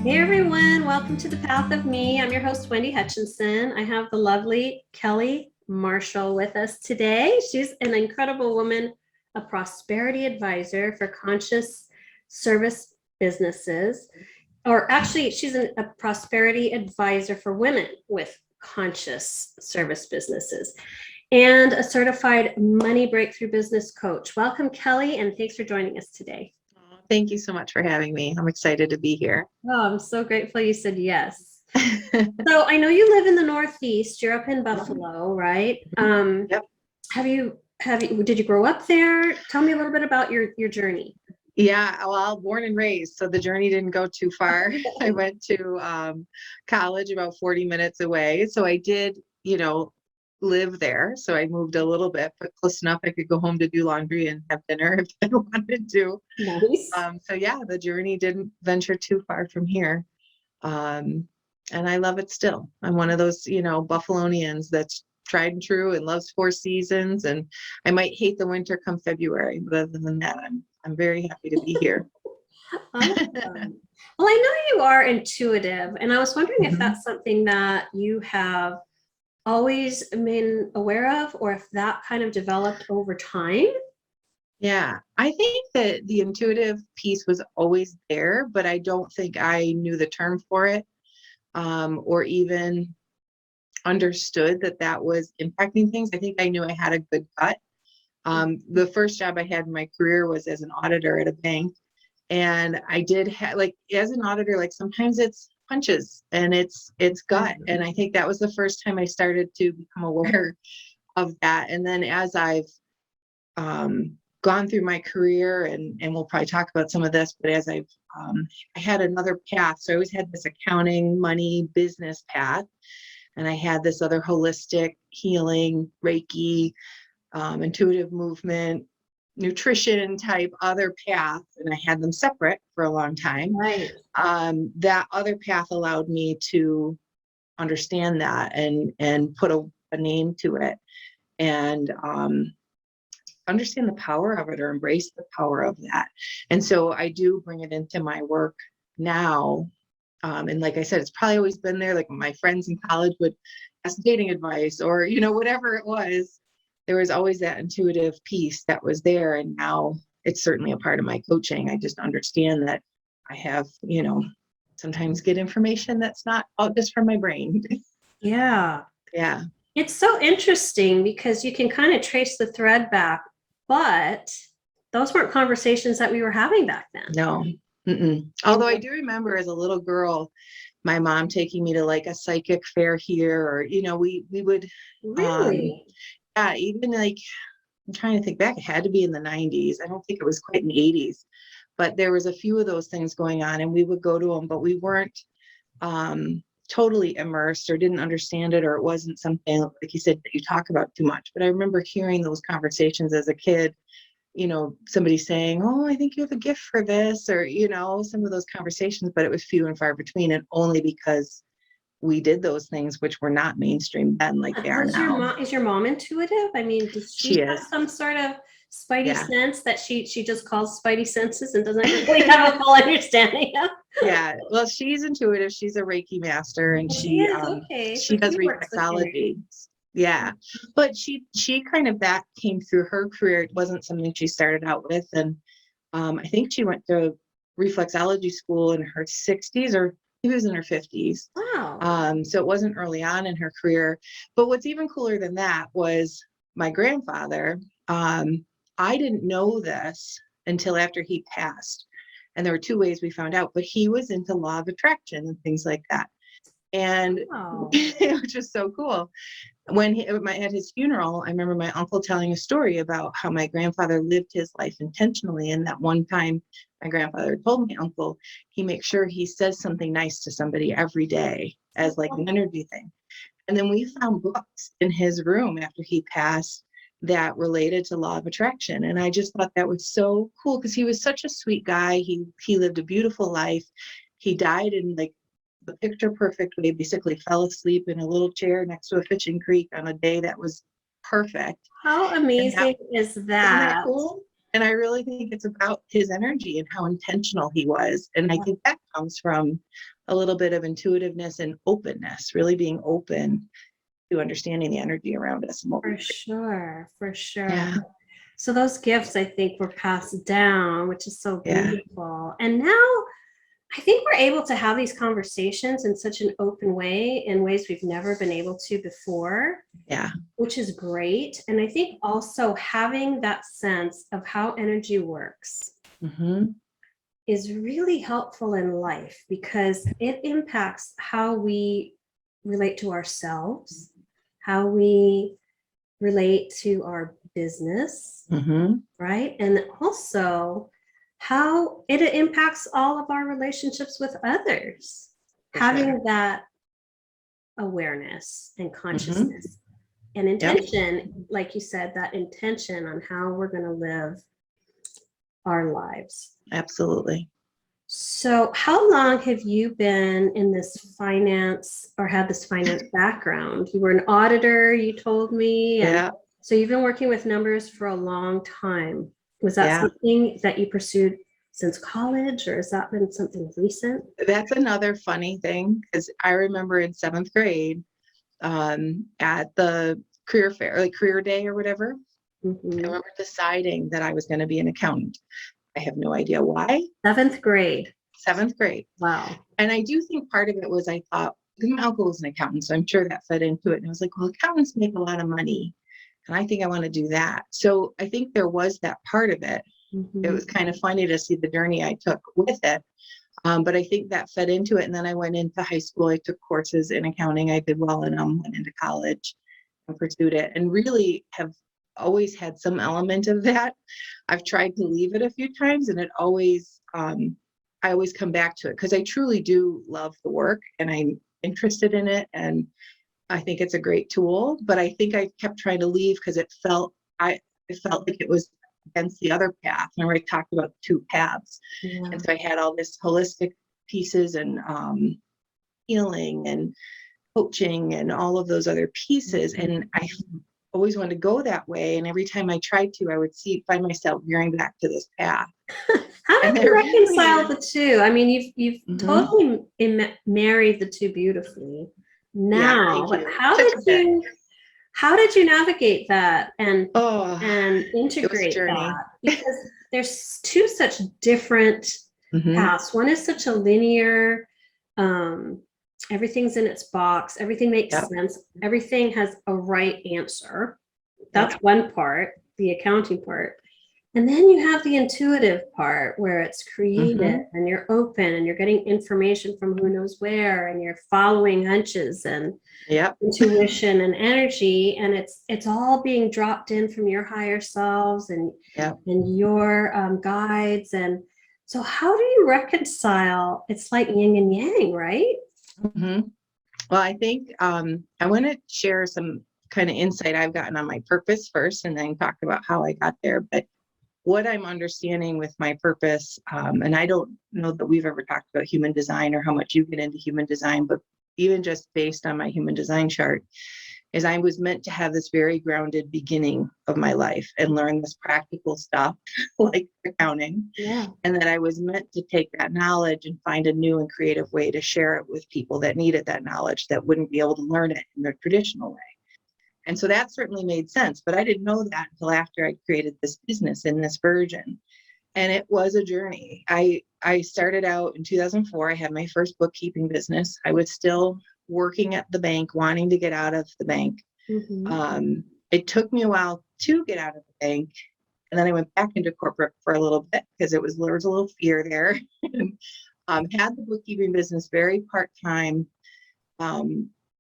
Hey everyone, welcome to the Path of Me. I'm your host, Wendy Hutchinson. I have the lovely Kelly Marshall with us today. She's an incredible woman, a prosperity advisor for conscious service businesses. Or actually, she's a prosperity advisor for women with conscious service businesses and a certified money breakthrough business coach. Welcome, Kelly, and thanks for joining us today. Thank you so much for having me. I'm excited to be here. Oh, I'm so grateful you said yes. So I know you live in the Northeast. You're up in Buffalo, right? Yep. Did you grow up there? Tell me a little bit about your journey. Yeah, well, born and raised, so the journey didn't go too far. I went to college about 40 minutes away. So I did, live there. So I moved a little bit, but close enough I could go home to do laundry and have dinner if I wanted to. Nice. So yeah, the journey didn't venture too far from here. And I love it still. I'm one of those, Buffalonians that's tried and true and loves four seasons. And I might hate the winter come February, but other than that, I'm very happy to be here. Awesome. Well, I know you are intuitive, and I was wondering if Mhm. that's something that you have always been aware of, or if that kind of developed over time. Yeah, I think that the intuitive piece was always there, but I don't think I knew the term for it, or even understood that that was impacting things. I think I knew I had a good gut. The first job I had in my career was as an auditor at a bank. And I did have, like, as an auditor, like sometimes it's hunches and it's gut. And I think that was the first time I started to become aware of that. And then as I've gone through my career, and we'll probably talk about some of this, but as I had another path. So I always had this accounting, money, business path. And I had this other holistic healing, Reiki, intuitive movement, nutrition type other path, and I had them separate for a long time. Right. That other path allowed me to understand that and put a name to it, and understand the power of it, or embrace the power of that. And so I do bring it into my work now. And like I said, it's probably always been there. Like my friends in college would ask dating advice, or whatever it was, there was always that intuitive piece that was there. And now it's certainly a part of my coaching. I just understand that I have, sometimes get information that's not all just from my brain. Yeah. Yeah. It's so interesting because you can kind of trace the thread back, but those weren't conversations that we were having back then. No. Mm-mm. Although I do remember as a little girl, my mom taking me to like a psychic fair here, or, we would, Really? yeah, even like, I'm trying to think back, it had to be in the 90s. I don't think it was quite in the 80s, but there was a few of those things going on, and we would go to them, but we weren't totally immersed or didn't understand it, or it wasn't something, like you said, that you talk about too much. But I remember hearing those conversations as a kid, somebody saying, oh, I think you have a gift for this, or, some of those conversations, but it was few and far between, and only because we did those things, which were not mainstream then like they are now. Is your mom intuitive? I mean, does she She have is. some sort of spidey Yeah. sense that she just calls spidey senses and doesn't really have a full understanding of? Yeah. Well, she's intuitive. She's a Reiki master, and She is, okay. So she does she works with reflexology. Yeah. But she kind of, that came through her career. It wasn't something she started out with. And I think she went to reflexology school in her 60s, or he was in her 50s. Wow. So it wasn't early on in her career. But what's even cooler than that was my grandfather. I didn't know this until after he passed. And there were two ways we found out, but he was into law of attraction and things like that. And Wow. it was just so cool. When at his funeral, I remember my uncle telling a story about how my grandfather lived his life intentionally. And that one time my grandfather told my uncle, he makes sure he says something nice to somebody every day as like an energy thing. And then we found books in his room after he passed that related to law of attraction. And I just thought that was so cool, because he was such a sweet guy. He lived a beautiful life. He died in like the picture perfect way, basically fell asleep in a little chair next to a fishing creek on a day that was perfect. How amazing is Isn't that? that cool? And I really think it's about his energy and how intentional he was. And I think that comes from a little bit of intuitiveness and openness, really being open to understanding the energy around us. And what For we sure, for sure. Yeah. So those gifts, I think, were passed down, which is so Yeah. beautiful. And now I think we're able to have these conversations in such an open way, in ways we've never been able to before, Yeah. which is great. And I think also having that sense of how energy works Mm-hmm. is really helpful in life, because it impacts how we relate to ourselves, how we relate to our business, Mm-hmm. right? And also how it impacts all of our relationships with others. For Having sure. that awareness and Mm-hmm. consciousness and Yep. intention, like you said, that intention on how we're going to live our lives. Absolutely. So, how long have you been in this finance, or had this finance background? You were an auditor, you told me. And Yeah. so you've been working with numbers for a long time. Was that Yeah. something that you pursued since college, or has that been something recent? That's another funny thing, because I remember in 7th grade, at the career fair, like career day or whatever, I Mhm. remember deciding that I was going to be an accountant. I have no idea why. 7th grade. 7th grade. Wow. And I do think part of it was I thought, because my uncle was an accountant, so I'm sure that fed into it. And I was like, well, accountants make a lot of money, and I think I want to do that. So I think there was that part of it. It was kind of funny to see the journey I took with it. But I think that fed into it. And then I went into high school. I took courses in accounting. I did well in them, went into college and pursued it, and really have always had some element of that. I've tried to leave it a few times, and it always, I always come back to it, because I truly do love the work and I'm interested in it. And I think it's a great tool, but I think I kept trying to leave because it felt like it was against the other path. Remember, I talked about the two paths. Yeah. And so I had all this holistic pieces and healing and coaching and all of those other pieces. And I always wanted to go that way. And every time I tried to, I would find myself veering back to this path. How And did you they're reconcile really, the two? I mean, you've Mhm. totally married the two beautifully Yeah, now, thank but you. how Took did a bit. you navigate that and Oh, it was a integrate journey. that? Because there's two such different Hmm. paths. One is such a linear, um, everything's in its box, everything makes Yep. sense, everything has a right answer. Yep. That's one part, the accounting part. And then you have the intuitive part, where it's creative and you're open and you're getting information from who knows where, and you're following hunches and Yep. intuition and energy, and it's all being dropped in from your higher selves and Yep. your guides. And so how do you reconcile? It's like yin and yang, right? Hmm. Well, I think I want to share some kind of insight I've gotten on my purpose first, and then talk about how I got there. But what I'm understanding with my purpose, and I don't know that we've ever talked about human design or how much you get into human design, but even just based on my human design chart, is I was meant to have this very grounded beginning of my life and learn this practical stuff like accounting. Yeah. And that I was meant to take that knowledge and find a new and creative way to share it with people that needed that knowledge, that wouldn't be able to learn it in the traditional way. And so that certainly made sense, but I didn't know that until after I created this business in this version. And it was a journey. I started out in 2004. I had my first bookkeeping business. I was still working at the bank, wanting to get out of the bank. It took me a while to get out of the bank. And then I went back into corporate for a little bit, because there was a little fear there. Had the bookkeeping business very part-time,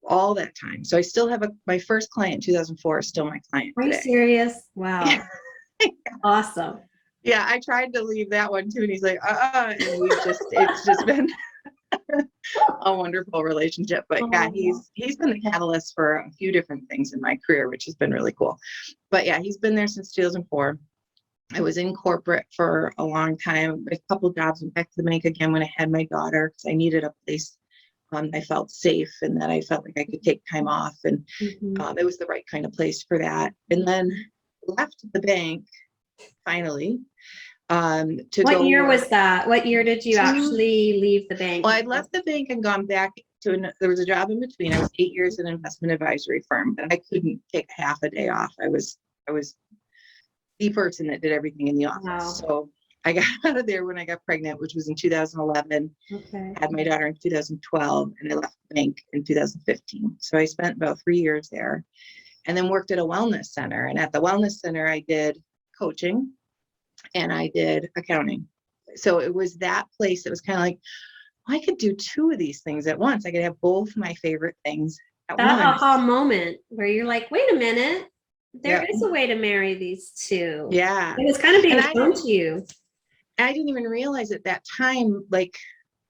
all that time. So I still have my first client in 2004 is still my client Are you today. serious? Wow. Awesome. Yeah, I tried to leave that one too, and he's like, and it's just been a wonderful relationship. But yeah, he's been the catalyst for a few different things in my career, which has been really cool. But yeah, he's been there since 2004. I was in corporate for a long time, a couple jobs, and back to the bank again when I had my daughter, because I needed a place I felt safe, and that I felt like I could take time off, and it was the right kind of place for that. And then left the bank finally, to What go year work. was that? What year did you actually leave the bank? Well, I'd left the bank and gone back to, there was a job in between. I was 8 years in an investment advisory firm, but I couldn't take half a day off. I was the person that did everything in the office. Wow. So I got out of there when I got pregnant, which was in 2011, Okay. had my daughter in 2012, and I left the bank in 2015. So I spent about 3 years there and then worked at a wellness center. And at the wellness center, I did coaching and I did accounting. So it was that place that was kind of like, I could do two of these things at once. I could have both my favorite things at That once. aha moment where you're like, wait a minute, there Yep. is a way to marry these two. Yeah. It was kind of being And shown to you. I didn't even realize at that time, like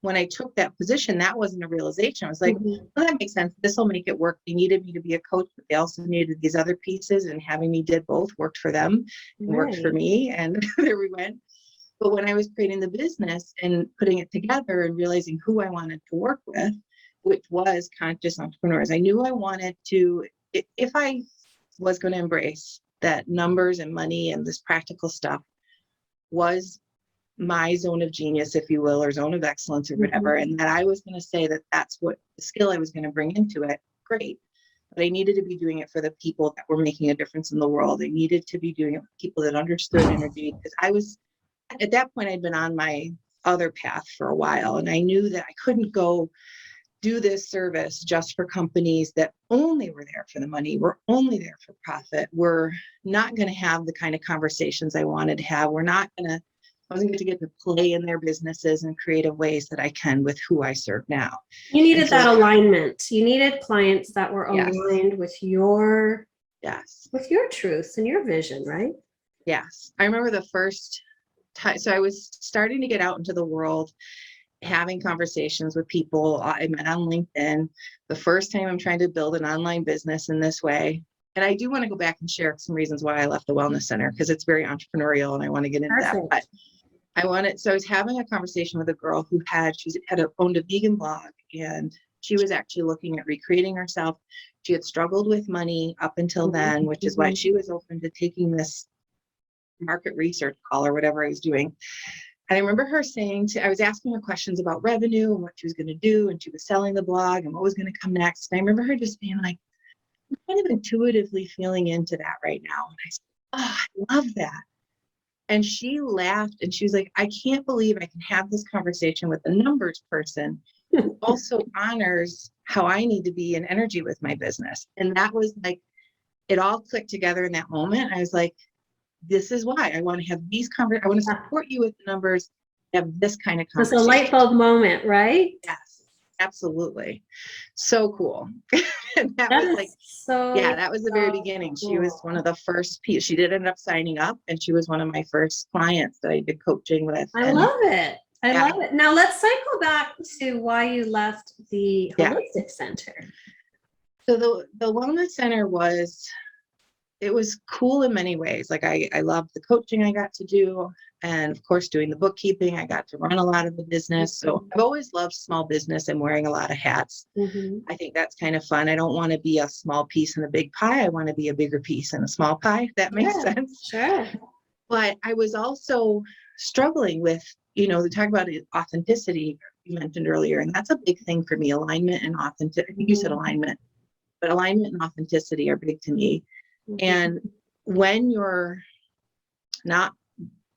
when I took that position, that wasn't a realization. I was like, Mhm. well, that makes sense. This will make it work. They needed me to be a coach, but they also needed these other pieces, and having me did both worked for them and worked for Right. me. And there we went. But when I was creating the business and putting it together and realizing who I wanted to work with, which was conscious entrepreneurs, I knew I wanted to, if I was going to embrace that numbers and money and this practical stuff was my zone of genius, if you will, or zone of excellence or whatever, and that I was going to say that that's what the skill I was going to bring into it, great. But I needed to be doing it for the people that were making a difference in the world. I needed to be doing it with people that understood energy, because I was, at that point, I'd been on my other path for a while, and I knew that I couldn't go do this service just for companies that only were there for the money, were only there for profit. We're not going to have the kind of conversations I wanted to have. I wasn't going to get to play in their businesses in creative ways that I can with who I serve now. You needed that alignment. You needed clients that were Yes. aligned with your Yes. with your truths and your vision, right? Yes. I remember the first time, so I was starting to get out into the world, having conversations with people I met on LinkedIn. The first time I'm trying to build an online business in this way. And I do want to go back and share some reasons why I left the wellness center, because it's very entrepreneurial and I want to get into that. But so I was having a conversation with a girl who owned a vegan blog, and she was actually looking at recreating herself. She had struggled with money up until then, which is why she was open to taking this market research call or whatever I was doing. And I remember her I was asking her questions about revenue and what she was going to do. And she was selling the blog and what was going to come next. And I remember her just being like, I'm kind of intuitively feeling into that right now. And I said, oh, I love that. And she laughed and she was like, I can't believe I can have this conversation with a numbers person who also honors how I need to be in energy with my business. And that was like, it all clicked together in that moment. I was like, this is why I want to have these conversations. I want to support you with the numbers, have this kind of conversation. It's a light bulb moment, right? Yes, absolutely. So cool. And that was like, that was the very beginning. Cool. She was one of the first people. She did end up signing up, and she was one of my first clients that I did coaching with. I love it. I love it. Now let's cycle back to why you left the Holistic Center. So the Wellness Center was cool in many ways. Like I loved the coaching I got to do. And of course, doing the bookkeeping, I got to run a lot of the business. So I've always loved small business and wearing a lot of hats. I think that's kind of fun. I don't want to be a small piece in a big pie. I want to be a bigger piece in a small pie, if that makes sense. Sure. But I was also struggling with, they talk about authenticity you mentioned earlier. And that's a big thing for me, alignment and authenticity. I think you said alignment, but alignment and authenticity are big to me. And when you're not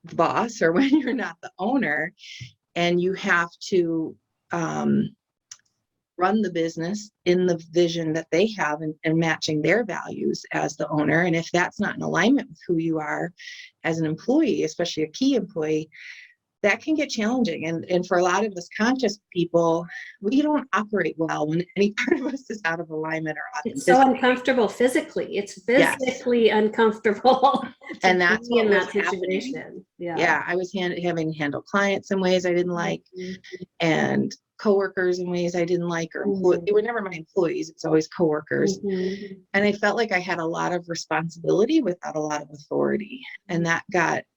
the boss or when you're not the owner and you have to run the business in the vision that they have and matching their values as the owner, and if that's not in alignment with who you are as an employee, especially a key employee, that can get challenging. And for a lot of us conscious people, we don't operate well when any part of us is out of alignment or authenticity. It's so uncomfortable physically. It's physically uncomfortable. And that's what in was that situation. Yeah. I was having to handle clients in ways I didn't like, and coworkers in ways I didn't like, or they were never my employees. It's always coworkers. And I felt like I had a lot of responsibility without a lot of authority. And that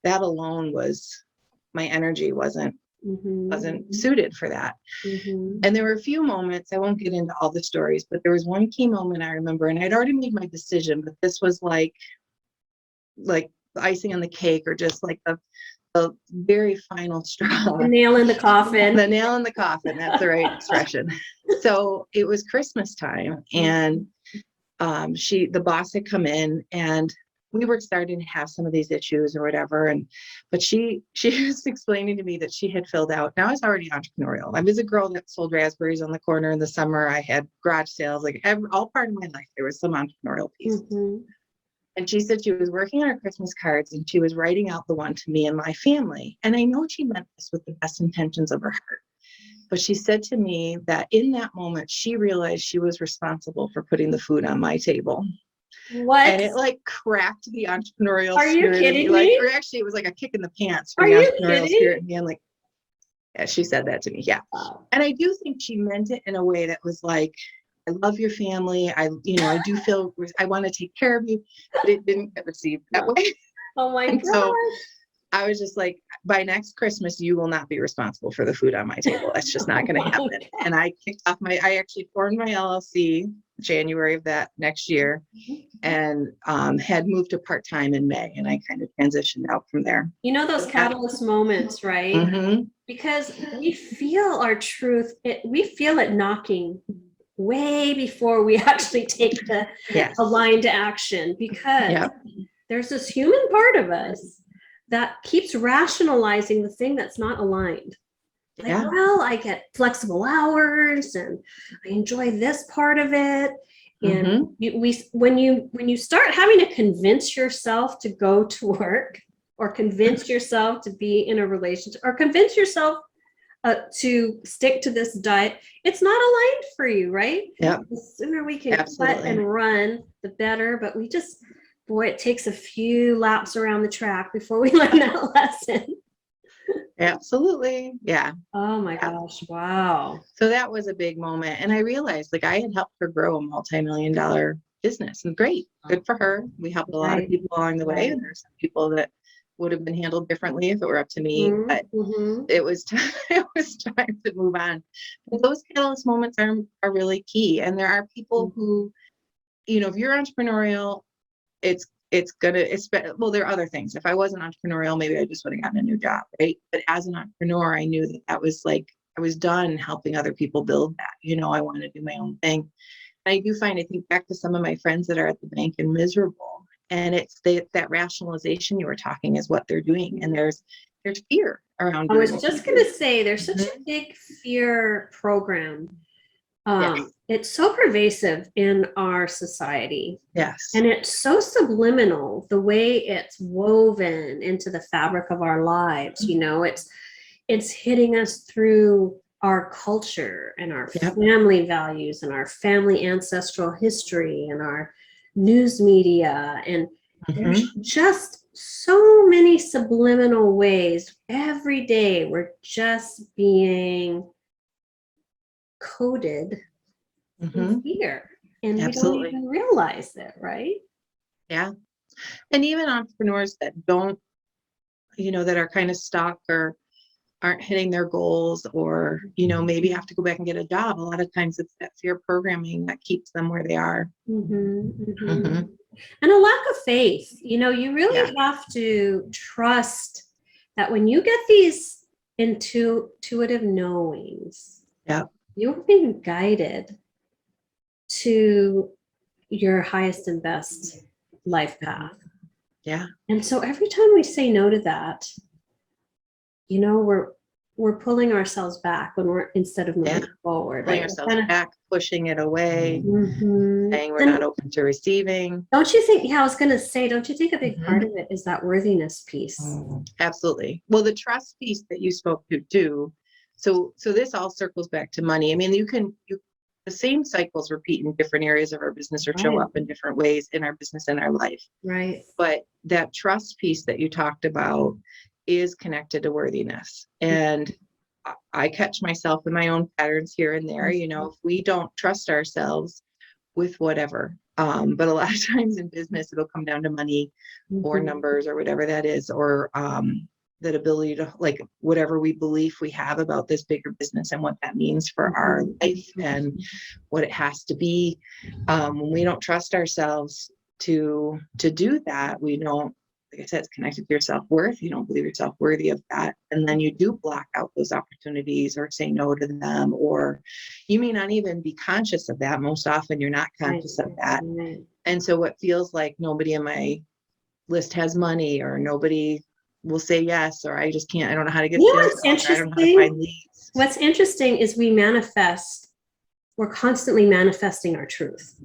alone was, my energy wasn't suited for that. And there were a few moments, I won't get into all the stories, but there was one key moment I remember, and I'd already made my decision, but this was like icing on the cake, or just like the very final straw. The nail in the coffin. The nail in the coffin. That's the right expression. So it was Christmas time, and the boss had come in, and we were starting to have some of these issues or whatever. But she was explaining to me that she had filled out. Now I was already entrepreneurial. I was a girl that sold raspberries on the corner in the summer. I had garage sales, like all part of my life. There was some entrepreneurial piece. Mm-hmm. And she said she was working on her Christmas cards, and she was writing out the one to me and my family. And I know she meant this with the best intentions of her heart. But she said to me that in that moment, she realized she was responsible for putting the food on my table. What? And it like cracked the entrepreneurial Are you spirit. kidding Like, me? or actually, it was like a kick in the pants for Are the you entrepreneurial kidding? spirit. And being like, yeah, she said that to me. Yeah. Wow. And I do think she meant it in a way that was like, I love your family. I do feel I want to take care of you, but it didn't get received that way. Oh my And gosh. so I was just like, by next Christmas, you will not be responsible for the food on my table. That's just not going to happen. And I kicked off I actually formed my LLC January of that next year, and had moved to part-time in May, and I kind of transitioned out from there. You know those catalyst moments, right? Mm-hmm. Because we feel our truth, we feel it knocking way before we actually take the aligned action, because there's this human part of us that keeps rationalizing the thing that's not aligned. Like, well, I get flexible hours and I enjoy this part of it. And when you start having to convince yourself to go to work, or convince yourself to be in a relationship, or convince yourself to stick to this diet, it's not aligned for you, right? Yeah. The sooner we can cut and run, the better. But it takes a few laps around the track before we learn that lesson. Absolutely. Yeah. Oh my gosh. Wow. So that was a big moment. And I realized, like, I had helped her grow a multi-million-dollar business, and great, good for her. We helped a lot of people along the way. And there's some people that would have been handled differently if it were up to me, but it was time to move on. But those catalyst moments are really key. And there are people who, if you're entrepreneurial, there are other things. If I wasn't entrepreneurial, maybe I just would have gotten a new job, right? But as an entrepreneur, I knew that was like, I was done helping other people build that. I want to do my own thing. And I do find, I think back to some of my friends that are at the bank and miserable, and it's that rationalization you were talking is what they're doing. And there's fear around. I was just going to say, there's such a big fear program. It's so pervasive in our society. Yes. And it's so subliminal, the way it's woven into the fabric of our lives. It's hitting us through our culture and our family values and our family ancestral history and our news media. And there's just so many subliminal ways. Every day we're just being coded in fear, and we don't even realize it, right? Yeah. And even entrepreneurs that don't, that are kind of stuck or aren't hitting their goals, or maybe have to go back and get a job, a lot of times it's that fear programming that keeps them where they are. And a lack of faith. You really have to trust that when you get these intuitive knowings, you're being guided to your highest and best life path. Yeah. And so every time we say no to that, we're pulling ourselves back instead of moving forward. Pulling ourselves back, pushing it away, saying we're not open to receiving. Don't you think, I was going to say, don't you think a big part of it is that worthiness piece? Absolutely. Well, the trust piece that you spoke to too. So this all circles back to money. I mean, the same cycles repeat in different areas of our business, or show up in different ways in our business and our life. Right. But that trust piece that you talked about is connected to worthiness. And I catch myself in my own patterns here and there. If we don't trust ourselves with whatever, but a lot of times in business, it'll come down to money or numbers or whatever that is, or that ability to, like, whatever we believe we have about this bigger business and what that means for our life and what it has to be. When we don't trust ourselves to do that, like I said, it's connected to your self-worth. You don't believe yourself worthy of that. And then you do block out those opportunities or say no to them, or you may not even be conscious of that. Most often you're not conscious of that. Right. And so what feels like nobody in my list has money, or nobody will say yes, or I just can't, I don't know how to get You know sales what's calls, or I don't know how to interesting? find leads. What's interesting is we're constantly manifesting our truth.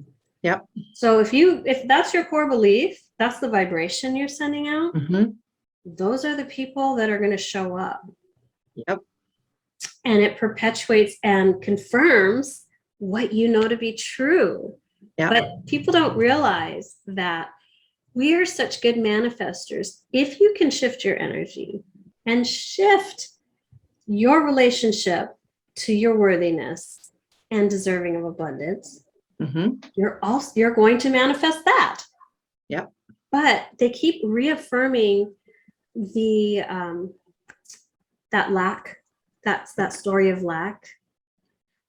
Yep. So if that's your core belief, that's the vibration you're sending out. Mm-hmm. Those are the people that are going to show up. Yep. And it perpetuates and confirms what you know to be true. Yep. But people don't realize that we are such good manifestors. If you can shift your energy and shift your relationship to your worthiness and deserving of abundance, Mm-hmm. you're going to manifest that. Yep. But they keep reaffirming the that lack, that story of lack,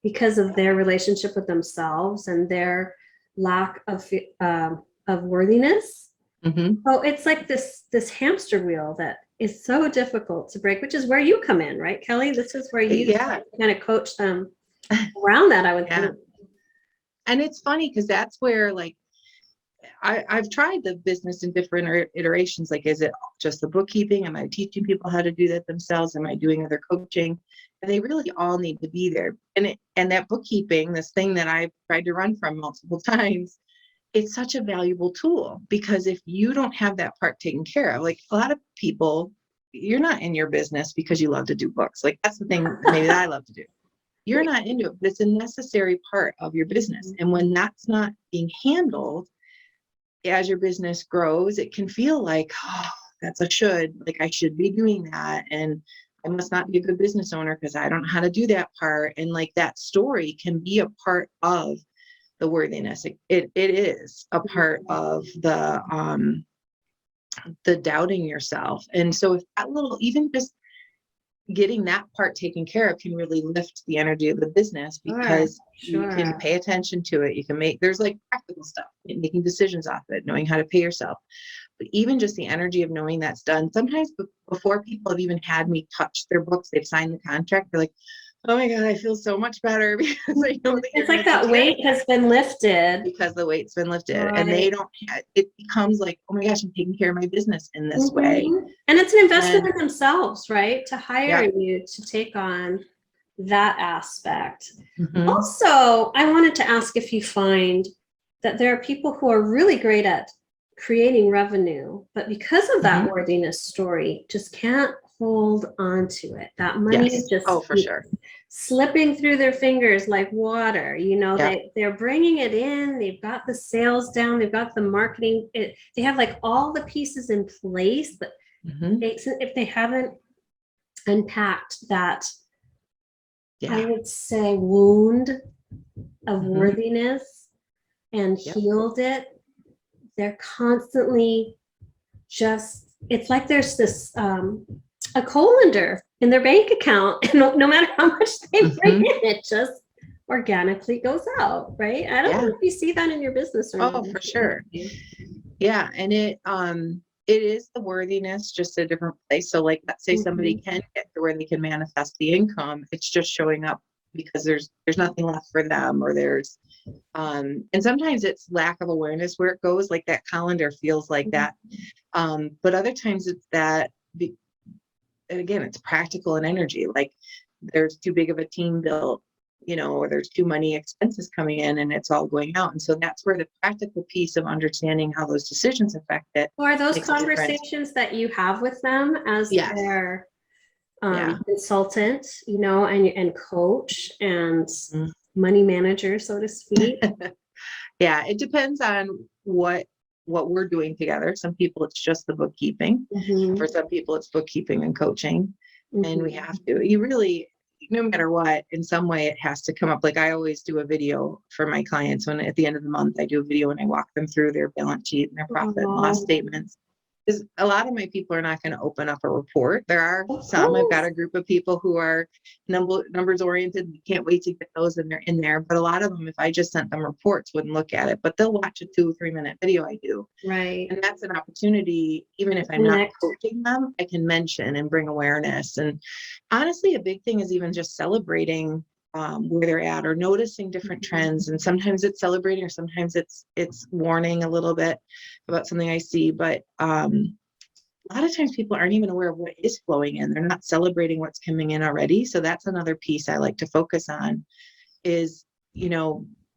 because of their relationship with themselves and their lack of worthiness. Mm-hmm. So it's like this hamster wheel that is so difficult to break, which is where you come in, right, Kelly? This is where you kind of coach them around that, I would think. And it's funny because that's where, like, I've tried the business in different iterations. Like, is it just the bookkeeping? Am I teaching people how to do that themselves? Am I doing other coaching? And they really all need to be there. And that bookkeeping, this thing that I've tried to run from multiple times, it's such a valuable tool, because if you don't have that part taken care of, like a lot of people, you're not in your business because you love to do books. Like, that's the thing maybe that I love to do. You're not into it, but it's a necessary part of your business. And when that's not being handled, as your business grows, it can feel like, oh, that's a should, like I should be doing that. And I must not be a good business owner because I don't know how to do that part. And like, that story can be a part of the worthiness. It is a part of the doubting yourself. And so if that little, even just getting that part taken care of can really lift the energy of the business, because you can pay attention to it. You can there's like practical stuff, making decisions off it, knowing how to pay yourself. But even just the energy of knowing that's done, sometimes before people have even had me touch their books, they've signed the contract, they're like, oh my God, I feel so much better because I know that it's like that weight has been lifted. Because the weight's been lifted, and they don't, it becomes like, oh my gosh, I'm taking care of my business in this way. And it's an investment in themselves, right? To hire you to take on that aspect. Also, I wanted to ask if you find that there are people who are really great at creating revenue, but because of that worthiness story, just can't hold on to it. That money is just for sure slipping through their fingers like water. You know, they're bringing it in, they've got the sales down, they've got the marketing, they have like all the pieces in place, but if they haven't unpacked that, I would say, wound of worthiness and healed it, they're constantly just, it's like there's this a colander in their bank account, and no matter how much they bring in, it just organically goes out, right? I don't know if you see that in your business or not. For sure. Yeah. And it is the worthiness, just a different place. So like, let's say somebody can get to where they can manifest the income, it's just showing up because there's nothing left for them, or there's and sometimes it's lack of awareness where it goes, like that colander feels like that. But other times it's that, and again, it's practical and energy, like there's too big of a team built, you know, or there's too many expenses coming in and it's all going out. And so that's where the practical piece of understanding how those decisions affect it. So are those conversations that you have with them as their consultant, you know, and coach and money manager, so to speak? It depends on what we're doing together. Some people it's just the bookkeeping. For some people it's bookkeeping and coaching. And we have to, you really, no matter what, in some way it has to come up. Like I always do a video for my clients when at the end of the month I do a video and I walk them through their balance sheet and their profit and loss statements. Because a lot of my people are not going to open up a report. There are Of some, I've got course. a group of people who are numbers oriented. Can't wait to get those in there. But a lot of them, if I just sent them reports, wouldn't look at it, but they'll watch a 2 or 3 minute video I do. Right. And that's an opportunity, even if I'm not Connect. coaching them, I can mention and bring awareness. And honestly, a big thing is even just celebrating where they're at, or noticing different trends. And sometimes it's celebrating, or sometimes it's warning a little bit about something I see. But a lot of times people aren't even aware of what is flowing in. They're not celebrating what's coming in already. So that's another piece I like to focus on is,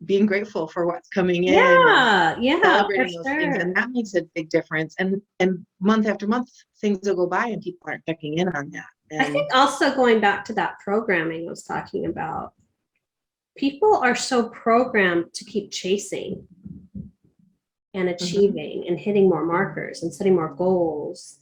being grateful for what's coming in and Yeah, for celebrating those things. sure. And that makes a big difference. And month after month, things will go by and people aren't checking in on that. I And think also going back to that programming I was talking about, people are so programmed to keep chasing and achieving and hitting more markers and setting more goals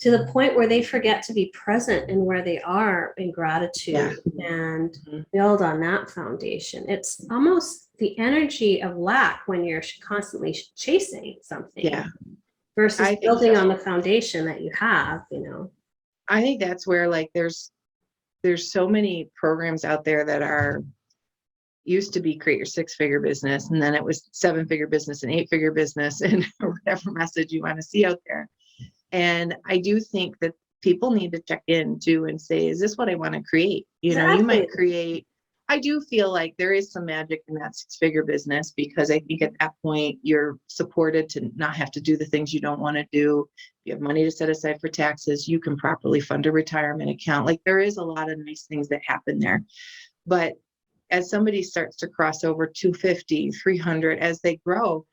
to the point where they forget to be present in where they are in gratitude and build on that foundation. It's almost the energy of lack when you're constantly chasing something versus building on the foundation that you have, I think that's where like there's so many programs out there that are used to be create your 6-figure business, and then it was 7-figure business and 8-figure business and whatever message you want to see out there. And I do think that people need to check in too and say, is this what I want to create? You might create, I do feel like there is some magic in that 6-figure business, because I think at that point you're supported to not have to do the things you don't want to do. You have money to set aside for taxes. You can properly fund a retirement account. Like there is a lot of nice things that happen there. But as somebody starts to cross over 250, 300, as they grow,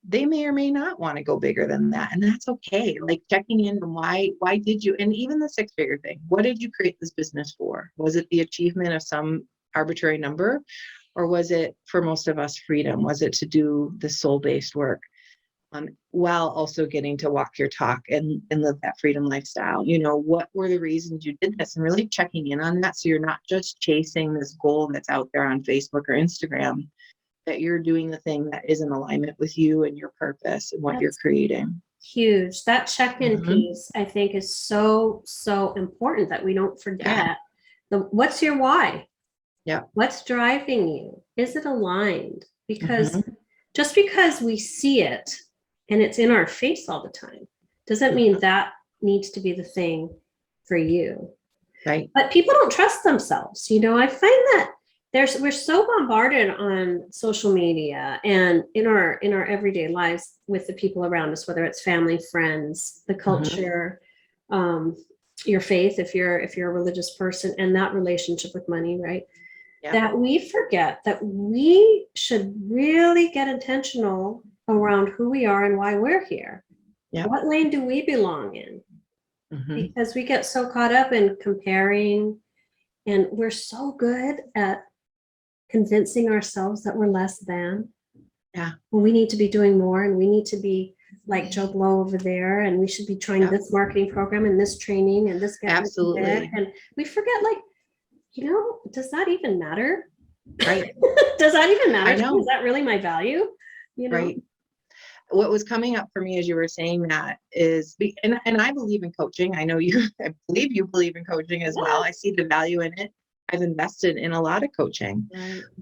they may or may not want to go bigger than that. And that's okay. Like checking in on why did you, and even the 6-figure thing, what did you create this business for? Was it the achievement of some arbitrary number? Or was it, for most of us, freedom? Was it to do the soul-based work? While also getting to walk your talk and live that freedom lifestyle. What were the reasons you did this, and really checking in on that. So you're not just chasing this goal that's out there on Facebook or Instagram, that you're doing the thing that is in alignment with you and your purpose and what you're creating. Huge. That check-in piece, I think, is so, so important that we don't forget. What's your why? Yeah. What's driving you? Is it aligned? Because just because we see it and it's in our face all the time doesn't mean that needs to be the thing for you. Right. But people don't trust themselves. I find that we're so bombarded on social media and in our everyday lives with the people around us, whether it's family, friends, the culture, your faith, if you're a religious person, and that relationship with money, right? That we forget that we should really get intentional around who we are and why we're here. What lane do we belong in? Because we get so caught up in comparing, and we're so good at convincing ourselves that we're less than. When we need to be doing more, and we need to be like Joe Blow over there, and we should be trying this marketing program and this training and this. Absolutely. And we forget, does that even matter? Right. Does that even matter? I know. Is that really my value? Right. What was coming up for me as you were saying that is, and I believe in coaching. I know I believe you believe in coaching as well. I see the value in it. I've invested in a lot of coaching,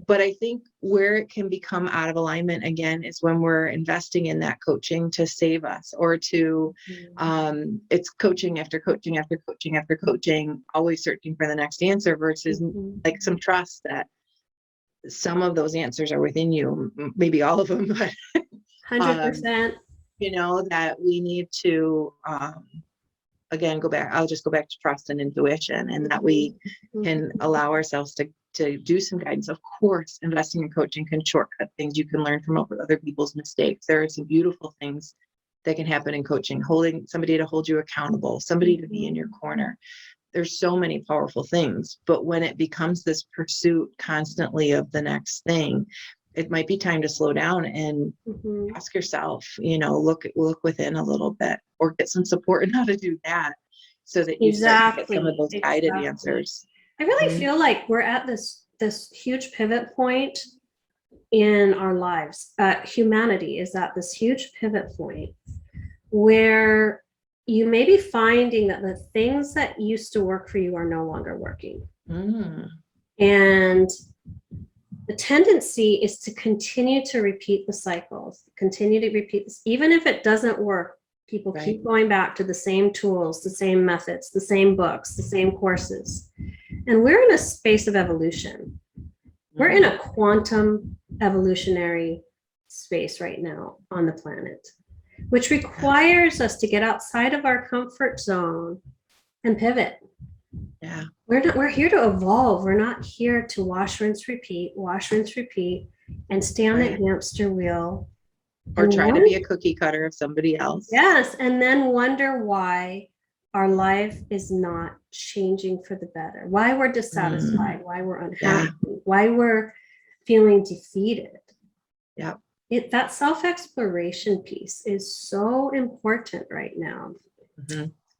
but I think where it can become out of alignment again is when we're investing in that coaching to save us, or to, it's coaching after coaching after coaching after coaching, always searching for the next answer versus like some trust that some of those answers are within you, maybe all of them, but 100%. That we need to, again, I'll just go back to trust and intuition, and that we can allow ourselves to do some guidance. Of course, investing in coaching can shortcut things. You can learn from other people's mistakes. There are some beautiful things that can happen in coaching, holding somebody to hold you accountable, somebody to be in your corner. There's so many powerful things, but when it becomes this pursuit constantly of the next thing, it might be time to slow down and ask yourself, look within a little bit, or get some support on how to do that, so that you start to get some of those guided answers. I really feel like we're at this huge pivot point in our lives. Humanity is at this huge pivot point where you may be finding that the things that used to work for you are no longer working. And the tendency is to continue to repeat the cycles, continue to repeat this. Even if it doesn't work, people keep going back to the same tools, the same methods, the same books, the same courses. And we're in a space of evolution. We're in a quantum evolutionary space right now on the planet, which requires us to get outside of our comfort zone and pivot. Yeah. We're here to evolve. We're not here to wash, rinse, repeat, and stay on that hamster wheel. Or try to be a cookie cutter of somebody else. Yes. And then wonder why our life is not changing for the better, why we're dissatisfied, why we're unhappy, why we're feeling defeated. Yeah. That self-exploration piece is so important right now.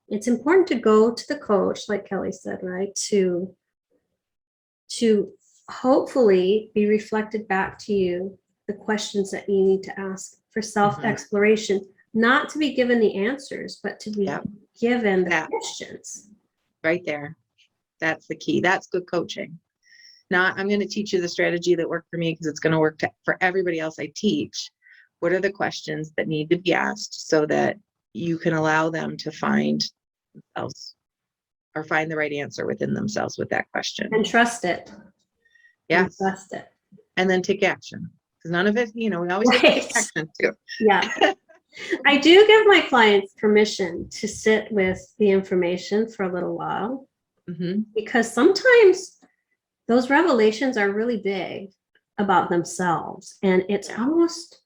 It's important to go to the coach, like Kelly said, right? To hopefully be reflected back to you, the questions that you need to ask for self-exploration, not to be given the answers, but to be given the questions. Right there. That's the key. That's good coaching. Not, I'm going to teach you the strategy that worked for me because it's going to work for everybody else I teach. What are the questions that need to be asked so that you can allow them to find themselves or find the right answer within themselves with that question? And trust it. Yes. And trust it. And then take action. Because none of it, we always have to take action too. Yeah. I do give my clients permission to sit with the information for a little while, because sometimes those revelations are really big about themselves, and it's almost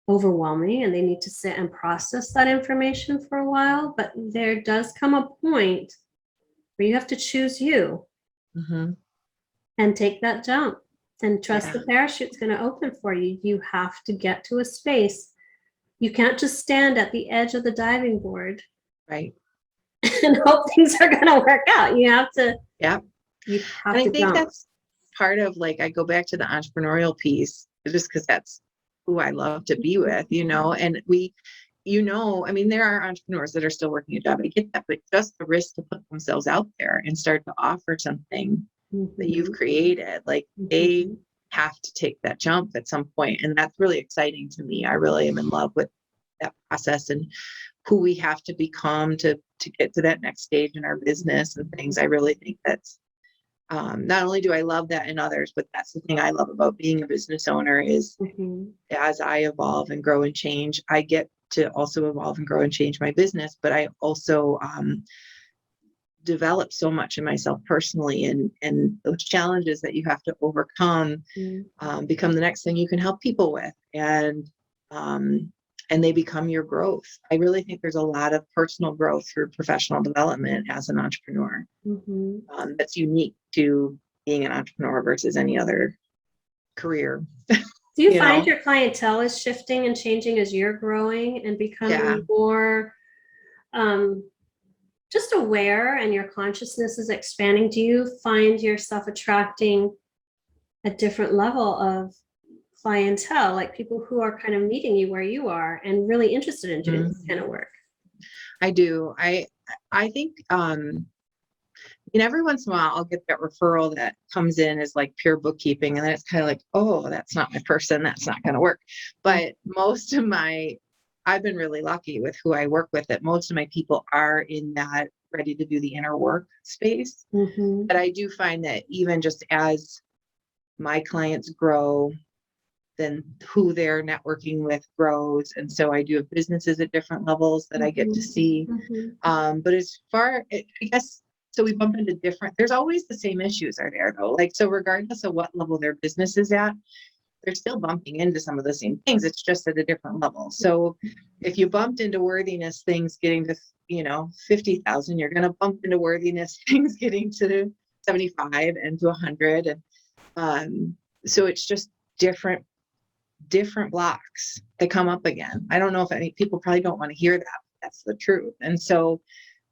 overwhelming, and they need to sit and process that information for a while. But there does come a point where you have to choose you and take that jump and trust the parachute's going to open for you. You have to get to a space. You can't just stand at the edge of the diving board, right, and hope things are going to work out. You have to. You have and to I think that's part of, like, I go back to the entrepreneurial piece just because that's who I love to be with, and we, I mean, there are entrepreneurs that are still working a job. I get that, but just the risk to put themselves out there and start to offer something that you've created, like they have to take that jump at some point. And that's really exciting to me. I really am in love with that process and who we have to become to get to that next stage in our business and things. I really think that's, not only do I love that in others, but that's the thing I love about being a business owner is as I evolve and grow and change, I get to also evolve and grow and change my business, but I also develop so much in myself personally, and those challenges that you have to overcome become the next thing you can help people with, and they become your growth. I really think there's a lot of personal growth through professional development as an entrepreneur that's unique to being an entrepreneur versus any other career. Do you find your clientele is shifting and changing as you're growing and becoming more just aware, and your consciousness is expanding? Do you find yourself attracting a different level of clientele, like people who are kind of meeting you where you are and really interested in doing this kind of work? I do. I think every once in a while I'll get that referral that comes in as like pure bookkeeping, and then it's kind of like, oh, that's not my person, that's not going to work. But most of I've been really lucky with who I work with, that most of my people are in that ready to do the inner work space. But I do find that even just as my clients grow, then who they're networking with grows. And so I do have businesses at different levels that I get to see. But as far, I guess, so we bump into there's always the same issues are there though. Like, so regardless of what level their business is at, they're still bumping into some of the same things. It's just at a different level. So if you bumped into worthiness things getting to, 50,000, you're going to bump into worthiness things getting to 75 and to 100. And so it's just different blocks that come up again. I don't know if any people probably don't want to hear that, but that's the truth. And so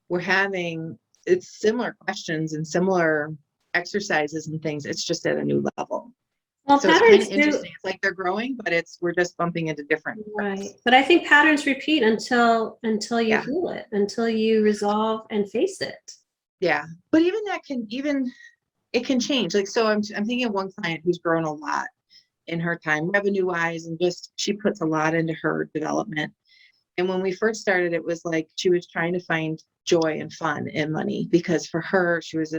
it's similar questions and similar exercises and things. It's just at a new level. Well, So it's kind patterns of do, interesting. It's like they're growing, but we're just bumping into different right. parts. But I think patterns repeat until you Yeah. heal it, until you resolve and face it. Yeah. But even that it can change. Like, so I'm thinking of one client who's grown a lot in her time, revenue wise, and just she puts a lot into her development. And when we first started, it was like she was trying to find joy and fun in money, because for her, she was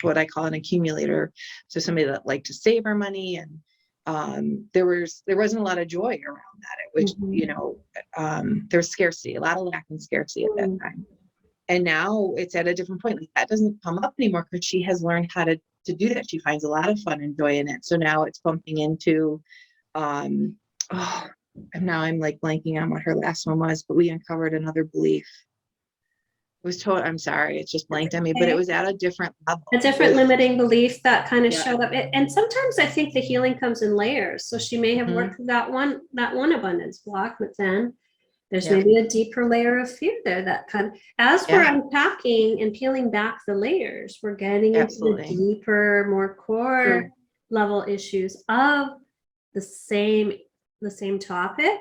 what I call an accumulator. So somebody that liked to save her money, and there wasn't a lot of joy around that. It was, there was scarcity, a lot of lack and scarcity at that time. And now it's at a different point. Like, that doesn't come up anymore because she has learned how to do that. She finds a lot of fun and joy in it. So now it's bumping into, and now I'm like blanking on what her last one was, but we uncovered another belief. It was told, I'm sorry, it's just blanked on me, but it was at a different level. A different limiting belief that kind of Yeah. showed up. And sometimes I think the healing comes in layers. So she may have worked through that one abundance block, but then there's maybe a deeper layer of fear there that kind of, as we're unpacking and peeling back the layers, we're getting into the deeper, more core level issues of the same topic.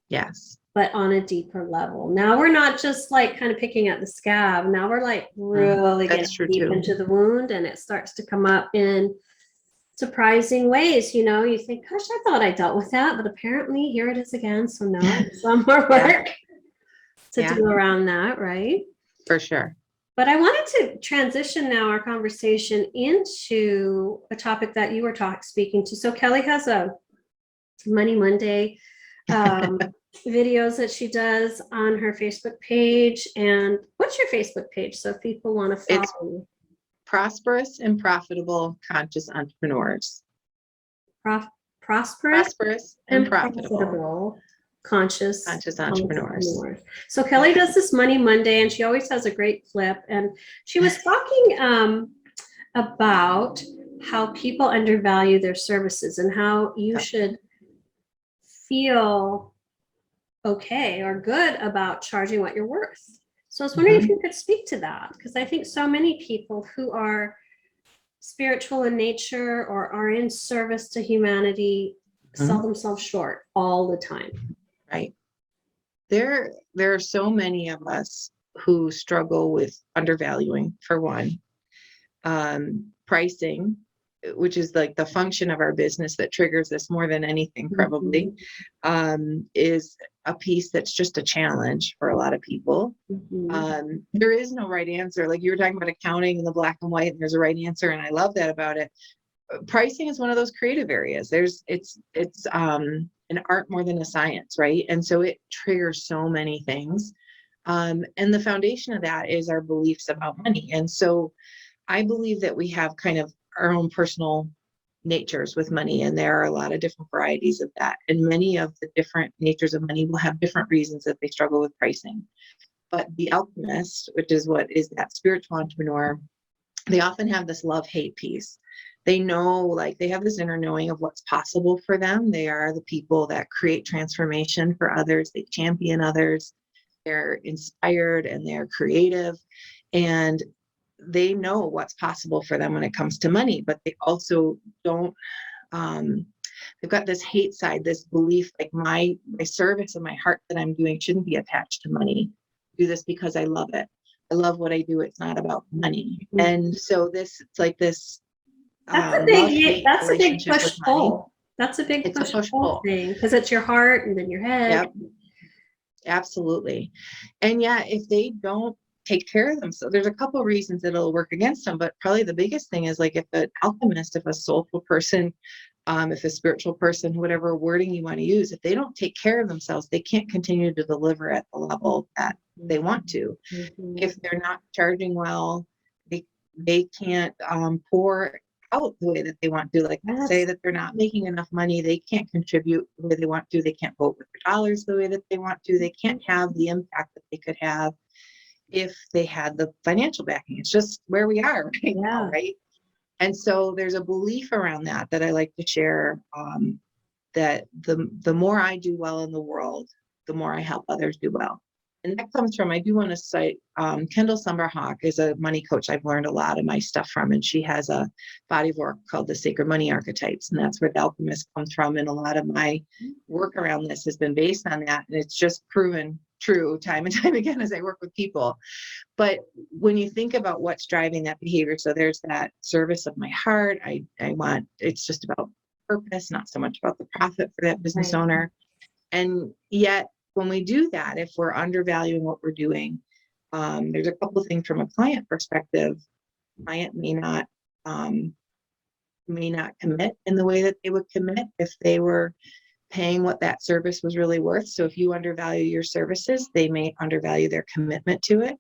Yes. But on a deeper level. Now we're not just like kind of picking at the scab. Now we're like really getting deep into the wound, and it starts to come up in surprising ways. You think, gosh, I thought I dealt with that, but apparently here it is again. So no, some more work to do around that, right? For sure. But I wanted to transition now our conversation into a topic that you were speaking to. So Kelly has a Money Monday videos that she does on her Facebook page. And what's your Facebook page? So if people want to follow you. Prosperous and Profitable Conscious Entrepreneurs. Prosperous and profitable conscious entrepreneurs. So Kelly does this Money Monday, and she always has a great clip. And she was talking about how people undervalue their services and how you should feel okay or good about charging what you're worth. So I was wondering if you could speak to that, because I think so many people who are spiritual in nature or are in service to humanity sell themselves short all the time. Right. There are so many of us who struggle with undervaluing, for one. Pricing, which is like the function of our business that triggers this more than anything, probably, is a piece that's just a challenge for a lot of people. There is no right answer. Like you were talking about accounting and the black and white, and there's a right answer, and I love that about it. Pricing is one of those creative areas. It's an art more than a science, right? And so it triggers so many things. And the foundation of that is our beliefs about money. And so I believe that we have kind of our own personal natures with money, and there are a lot of different varieties of that. And many of the different natures of money will have different reasons that they struggle with pricing. But the alchemist, which is what is that spiritual entrepreneur, they often have this love-hate piece. They know, like they have this inner knowing of what's possible for them. They are the people that create transformation for others. They champion others. They're inspired and they're creative. And they know what's possible for them when it comes to money, but they also don't, they've got this hate side, this belief, like my service and my heart that I'm doing shouldn't be attached to money. I do this because I love it. I love what I do. It's not about money. And so it's like this. That's a big push pull. That's a big push pull thing, because it's your heart and then your head. Yep. Absolutely. And yeah, if they don't take care of them, so there's a couple of reasons that it'll work against them, but probably the biggest thing is like if an alchemist, if a soulful person, if a spiritual person, whatever wording you want to use, if they don't take care of themselves, they can't continue to deliver at the level that they want to. If they're not charging well, they can't pour out the way that they want to. Like say that they're not making enough money, they can't contribute the way they want to. They can't vote with their dollars the way that they want to. They can't have the impact that they could have if they had the financial backing. It's just where we are right now, right? And so there's a belief around that I like to share, that the more I do well in the world, the more I help others do well. And that comes from, I do want to cite, Kendall Summerhawk is a money coach I've learned a lot of my stuff from, and she has a body of work called the Sacred Money Archetypes, and that's where the Alchemist comes from. And a lot of my work around this has been based on that, and it's just proven true time and time again as I work with people. But when you think about what's driving that behavior, so there's that service of my heart. I want, it's just about purpose, not so much about the profit for that business Right. owner. And yet, when we do that, if we're undervaluing what we're doing, there's a couple of things from a client perspective. Client may not commit in the way that they would commit if they were paying what that service was really worth. So if you undervalue your services, they may undervalue their commitment to it.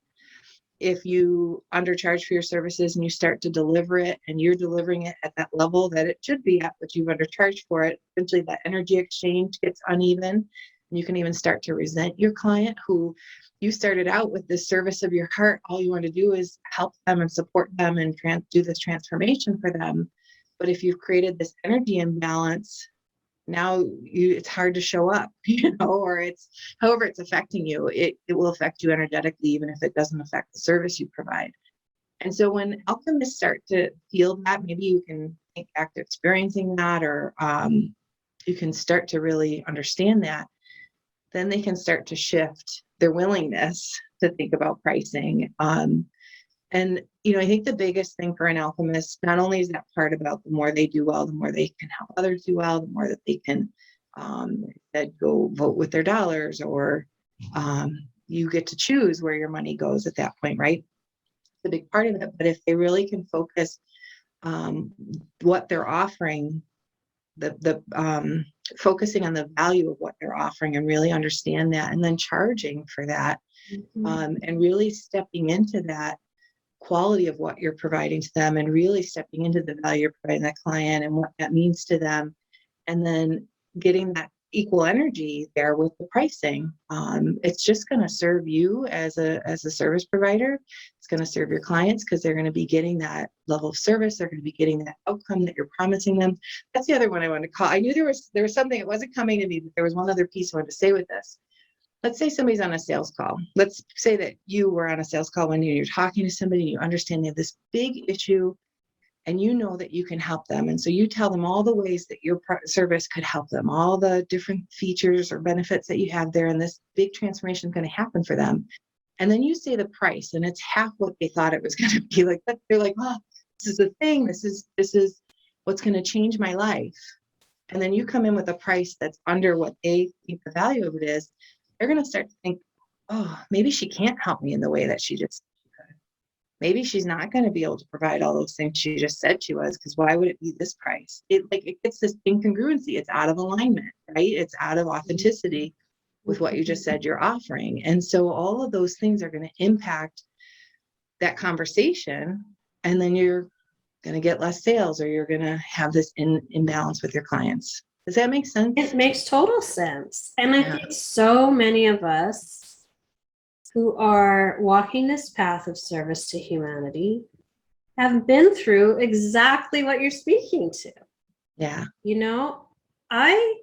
If you undercharge for your services and you start to deliver it and you're delivering it at that level that it should be at, but you've undercharged for it, eventually that energy exchange gets uneven. And you can even start to resent your client who you started out with this service of your heart. All you want to do is help them and support them and do this transformation for them. But if you've created this energy imbalance, now it's hard to show up, or it's however it's affecting you, it will affect you energetically, even if it doesn't affect the service you provide. And so when alchemists start to feel that, maybe you can think back to experiencing that, or you can start to really understand that, then they can start to shift their willingness to think about pricing. And, I think the biggest thing for an alchemist, not only is that part about the more they do well, the more they can help others do well, the more that they can go vote with their dollars, or you get to choose where your money goes at that point, right? It's a big part of it. But if they really can focus what they're offering, the focusing on the value of what they're offering and really understand that, and then charging for that, and really stepping into that quality of what you're providing to them, and really stepping into the value you're providing that client and what that means to them, and then getting that equal energy there with the pricing. It's just going to serve you as a service provider. It's going to serve your clients because they're going to be getting that level of service. They're going to be getting that outcome that you're promising them. That's the other one I wanted to call. I knew there was something, it wasn't coming to me, but there was one other piece I wanted to say with this. Let's say somebody's on a sales call. Let's say that you were on a sales call when you're talking to somebody and you understand they have this big issue and you know that you can help them. And so you tell them all the ways that your service could help them, all the different features or benefits that you have there. And this big transformation is going to happen for them. And then you say the price and it's half what they thought it was going to be. Like, they're like, oh, this is the thing. This is what's going to change my life. And then you come in with a price that's under what they think the value of it is. They're going to start to think, oh, maybe she can't help me in the way that she just could. Maybe she's not going to be able to provide all those things she just said she was, because why would it be this price? It gets this incongruency. It's out of alignment, right? It's out of authenticity with what you just said you're offering. And so all of those things are going to impact that conversation. And then you're going to get less sales, or you're going to have this imbalance with your clients. Does that make sense? It makes total sense. And I think so many of us who are walking this path of service to humanity have been through exactly what you're speaking to. Yeah. I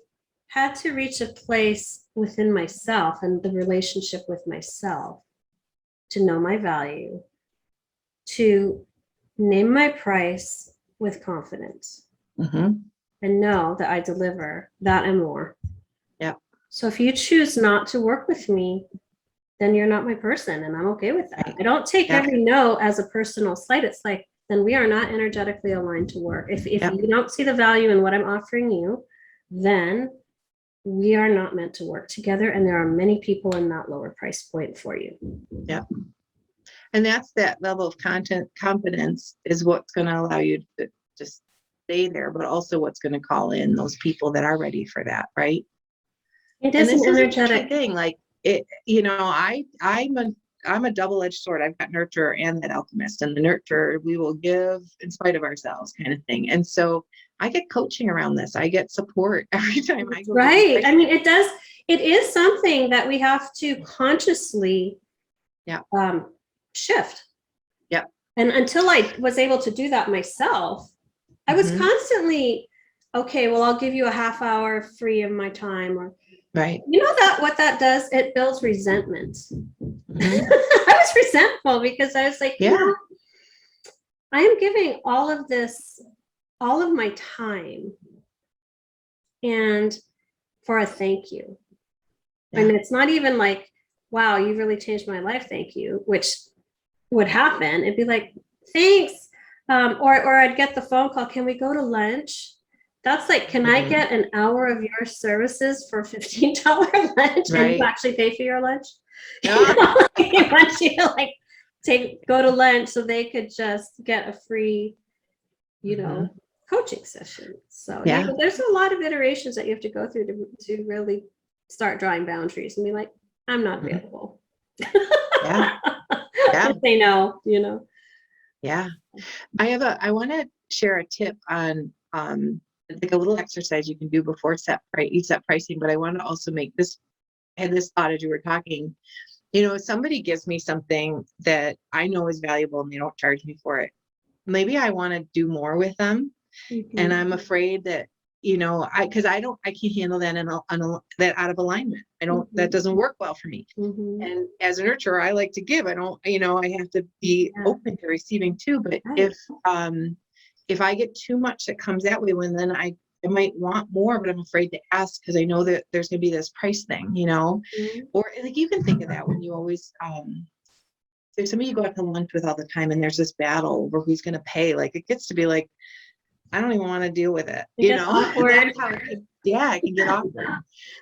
had to reach a place within myself and the relationship with myself to know my value, to name my price with confidence. And know that I deliver that and more. Yeah. So if you choose not to work with me, then you're not my person, and I'm okay with that. I don't take every no as a personal slight. It's like, then we are not energetically aligned to work. If you don't see the value in what I'm offering you, then we are not meant to work together. And there are many people in that lower price point for you. Yeah. And that's that level of competence is what's going to allow you to just stay there, but also what's going to call in those people that are ready for that, right? It is an energetic thing. Like it, I'm a double-edged sword. I've got nurturer and that alchemist, and the nurturer we will give in spite of ourselves, kind of thing. And so I get coaching around this. I get support every time I go. Right. I mean, it is something that we have to consciously shift. Yeah. And until I was able to do that myself, I was constantly, okay, well, I'll give you a half hour free of my time, or Right. You know that what that does? It builds resentment. Mhm. I was resentful because I was like, Yeah. you know, I am giving all of this, all of my time, and for a thank you. Yeah. I mean, it's not even like, wow, you really changed my life, thank you, which would happen. It'd be like, thanks. Or I'd get the phone call, can we go to lunch? That's like, can I get an hour of your services for $15 lunch and you Right. actually pay for your lunch? Yeah. They want you to like go to lunch so they could just get a free, you know, coaching session. So Yeah. there's a lot of iterations that you have to go through to really start drawing boundaries and be like, I'm not Mhm. available. Yeah. Yeah. If they know, you know. Yeah. I want to share a tip on like a little exercise you can do before you set pricing, but I want to also make this, I had this thought as you were talking. You know, if somebody gives me something that I know is valuable and they don't charge me for it, maybe I want to do more with them. And I'm afraid that, you know, I can't handle that that out of alignment. That doesn't work well for me. And as a nurturer, I like to give. I don't, you know, I have to be open to receiving too. But if I get too much that comes that way, then I might want more, but I'm afraid to ask because I know that there's going to be this price thing, you know. Or like you can think of that when you always there's somebody you go out to lunch with all the time and there's this battle over who's going to pay. Like it gets to be like, I don't even want to deal with it. You know, that's how it can get awkward.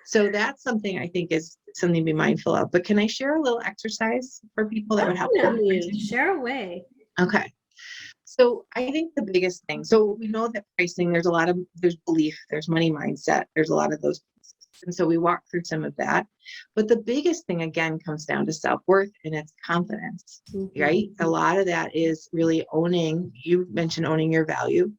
So that's something I think is something to be mindful of. But can I share a little exercise for people that would help them? Share away. Okay. So I think the biggest thing, so we know that pricing, there's belief, there's money mindset, there's a lot of those pieces. And so we walk through some of that. But the biggest thing again comes down to self-worth and it's confidence, right? A lot of that is really you mentioned owning your value.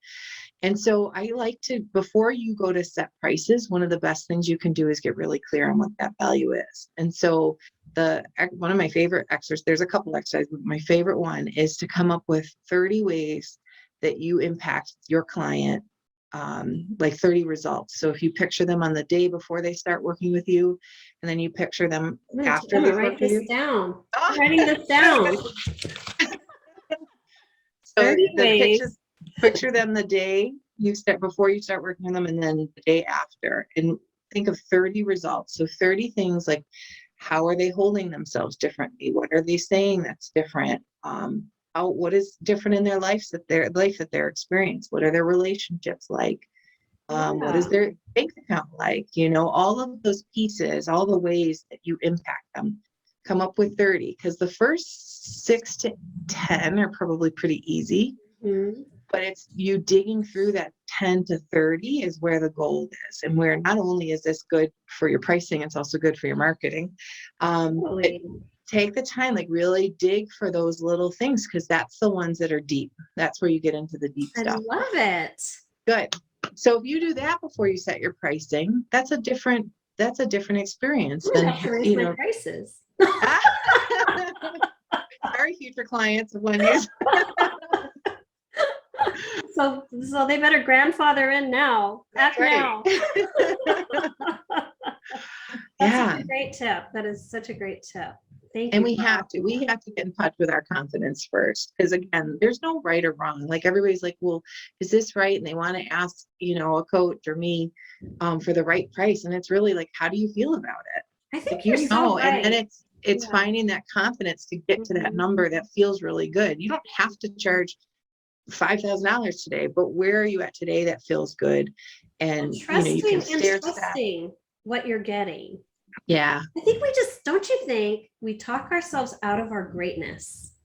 And so I like to, before you go to set prices, one of the best things you can do is get really clear on what that value is. And so one of my favorite exercises, there's a couple exercises, but my favorite one is to come up with 30 ways that you impact your client, like 30 results. So if you picture them on the day before they start working with you, and then you picture them after they write this down. Oh. Writing this down. So picture them the day before you start working on them, and then the day after, and think of 30 results. So 30 things like, how are they holding themselves differently? What are they saying that's different? What is different in their life that they're experiencing? What are their relationships like? What is their bank account like? You know, all of those pieces, all the ways that you impact them. Come up with 30, because the first 6 to 10 are probably pretty easy. But it's you digging through that 10 to 30 is where the gold is, and where not only is this good for your pricing, it's also good for your marketing. Take the time, like really dig for those little things, because that's the ones that are deep. That's where you get into the deep stuff. I love it. Good. So if you do that before you set your pricing, that's a different experience than my prices. Sorry, future clients of Wendy's. So they better grandfather in now. Act now. That's a great tip. That is such a great tip. Thank you. And we have to get in touch with our confidence first, because again, there's no right or wrong. Like everybody's like, well, is this right? And they want to ask, you know, a coach or me for the right price. And it's really like, how do you feel about it? I think you're so right. And then it's finding that confidence to get to that number that feels really good. You don't have to charge $5,000 today, but where are you at today that feels good? And you know, you can trusting what you're getting. Yeah. I think don't you think we talk ourselves out of our greatness?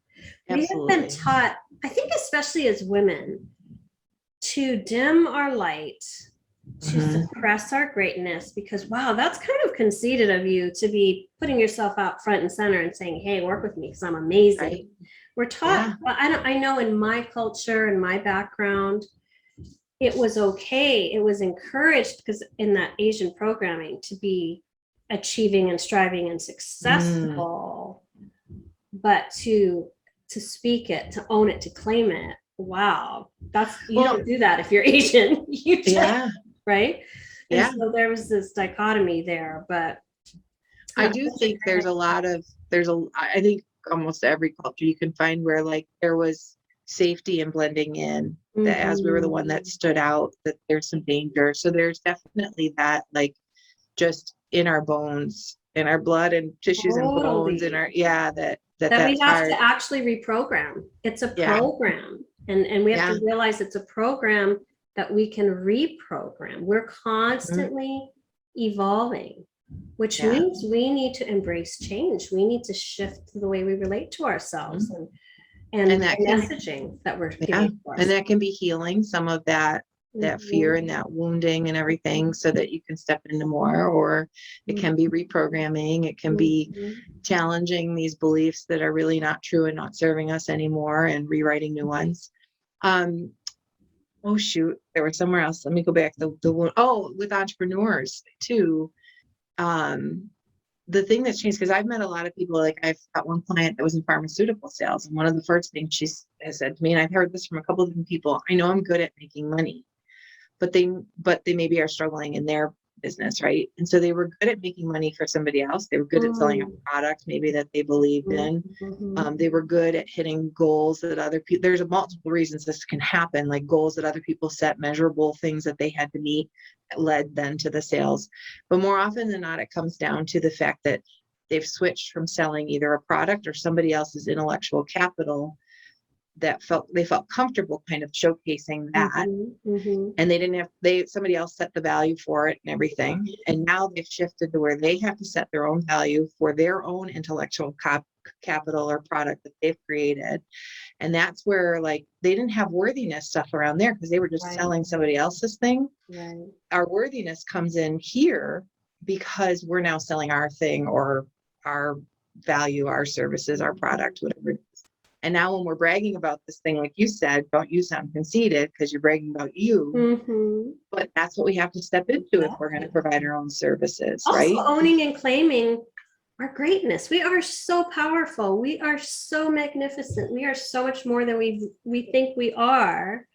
Absolutely. We have been taught, I think especially as women, to dim our light, to suppress our greatness, because wow, that's kind of conceited of you to be putting yourself out front and center and saying, hey, work with me because I'm amazing. Right. We're taught, I know in my culture and my background, it was okay. It was encouraged because in that Asian programming to be achieving and striving and successful, but to speak it, to own it, to claim it. Wow. You don't do that if you're Asian. Right. And Yeah. so there was this dichotomy there, but I do think there's a lot of, I think almost every culture you can find where like there was safety in blending in, that as we were the one that stood out, that there's some danger. So there's definitely that, like, just in our bones, in our blood and tissues and bones, in totally. our, yeah, that That we that's have hard. to actually reprogram. It's a Yeah. program. And we have Yeah. to realize it's a program that we can reprogram. We're Mhm. constantly evolving, which Yeah. means we need to embrace change. We need to shift the way we relate to ourselves Mhm. and And the that can, messaging that we're yeah, giving to and ourselves. that can be healing some of that fear Mhm, and that wounding and everything, so that you can step into more. Or it can be reprogramming, it can be mhm. challenging these beliefs that are really not true and not serving us anymore, and rewriting new ones. um oh shoot, there was somewhere else, let me go back. The one, oh, with entrepreneurs too. um the thing that's changed, because I've met a lot of people, like I've got one client that was in pharmaceutical sales, and one of the first things she has said to me, and I've heard this from a couple of different people, I know I'm good at making money, but they maybe are struggling in their business, right? And so they were good at making money for somebody else. They were good at selling a product maybe that they believed in. They were good at hitting goals that other people, there's multiple reasons this can happen, like goals that other people set, measurable things that they had to meet, that led then to the sales. But more often than not, it comes down to the fact that they've switched from selling either a product or somebody else's intellectual capital, that they felt comfortable kind of showcasing that, and they didn't have, somebody else set the value for it and everything, and now they've shifted to where they have to set their own value for their own intellectual capital or product that they've created. And that's where, like, they didn't have worthiness stuff around there because they were just Right, selling somebody else's thing. right. Our worthiness comes in here because we're now selling our thing, or our value, our services, our product, whatever it is. And now when we're bragging about this thing, like you said, don't you sound conceited because you're bragging about you. Mhm. But that's what we have to step into if we're going to Exactly. provide our own services, Also right? owning and claiming our greatness. We are so powerful. We are so magnificent. We are so much more than we think we are.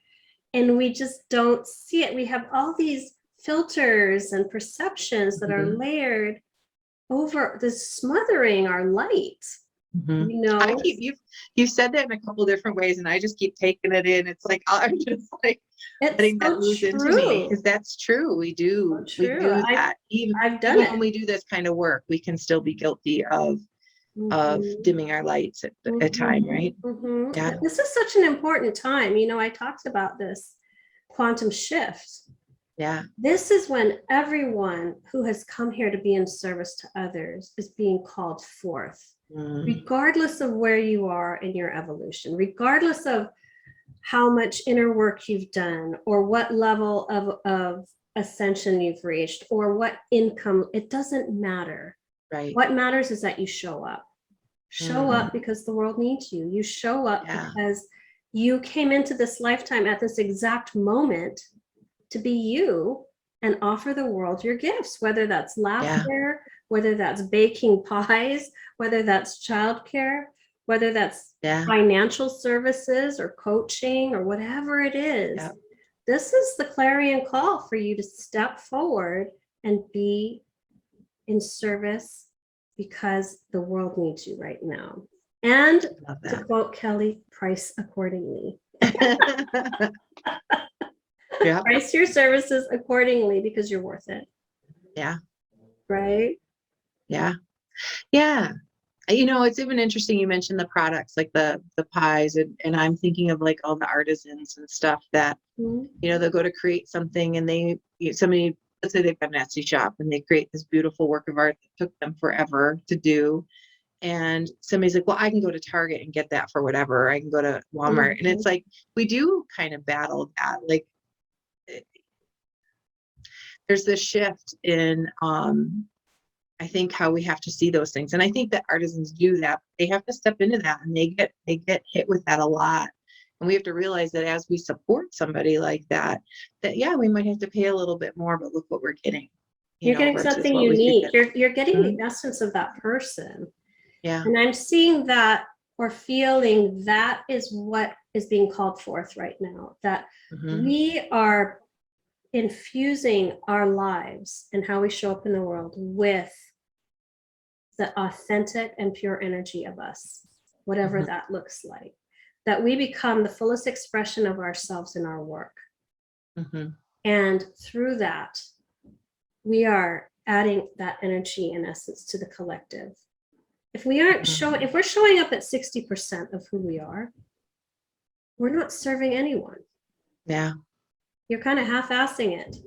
And we just don't see it. We have all these filters and perceptions that are Mhm. layered over this, smothering our light, Mhm. you know? You've said that in a couple different ways, and I just keep taking it in. It's like I'm just like It's letting that so ooze into me, true. because that's true. We So do true. that. Even I've done even it. when we do this kind of work, we can still be guilty of Mhm. dimming our lights at time, Mhm. right? Mhm. Yeah. But this is such an important time. You know, I talked about this quantum shift. Yeah. This is when everyone who has come here to be in service to others is being called forth, Mm. regardless of where you are in your evolution, regardless of how much inner work you've done, or what level of ascension you've reached, or what income. It doesn't matter. Right. What matters is that you show up. Show Mm. up because the world needs you. You show up Yeah. because you came into this lifetime at this exact moment to be you and offer the world your gifts, whether that's Yeah. laughter, whether that's baking pies, whether that's childcare, whether that's Yeah. financial services or coaching or whatever it is. Yeah. This is the clarion call for you to step forward and be in service, because the world needs you right now. And Love to that. quote Kelly, price accordingly. Yeah. Price your services accordingly because you're worth it, Yeah. right? Yeah. Yeah. It's even interesting you mentioned the products, like the pies, and I'm thinking of like all the artisans and stuff that, Mhm. they'll go to create something, and somebody, let's say they've got an Etsy shop and they create this beautiful work of art that took them forever to do. And somebody's like, well, I can go to Target and get that for whatever. I can go to Walmart. And it's like, we do kind of battle that. Like, there's this shift in, I think, how we have to see those things. And I think that artisans do that. They have to step into that, and they get hit with that a lot. And we have to realize that as we support somebody like that, yeah, we might have to pay a little bit more, but look what we're getting, You're getting versus something what we could unique. get. You're getting Mhm. the essence of that person. Yeah. And I'm seeing that, or feeling that is what is being called forth right now. That Mhm. we are infusing our lives and how we show up in the world with the authentic and pure energy of us, whatever Mhm. that looks like, that we become the fullest expression of ourselves in our work. Mhm. And through that, we are adding that energy in essence to the collective. If we aren't showing, if we're showing up at 60% of who we are, we're not serving anyone. Yeah. You're kind of half-assing it.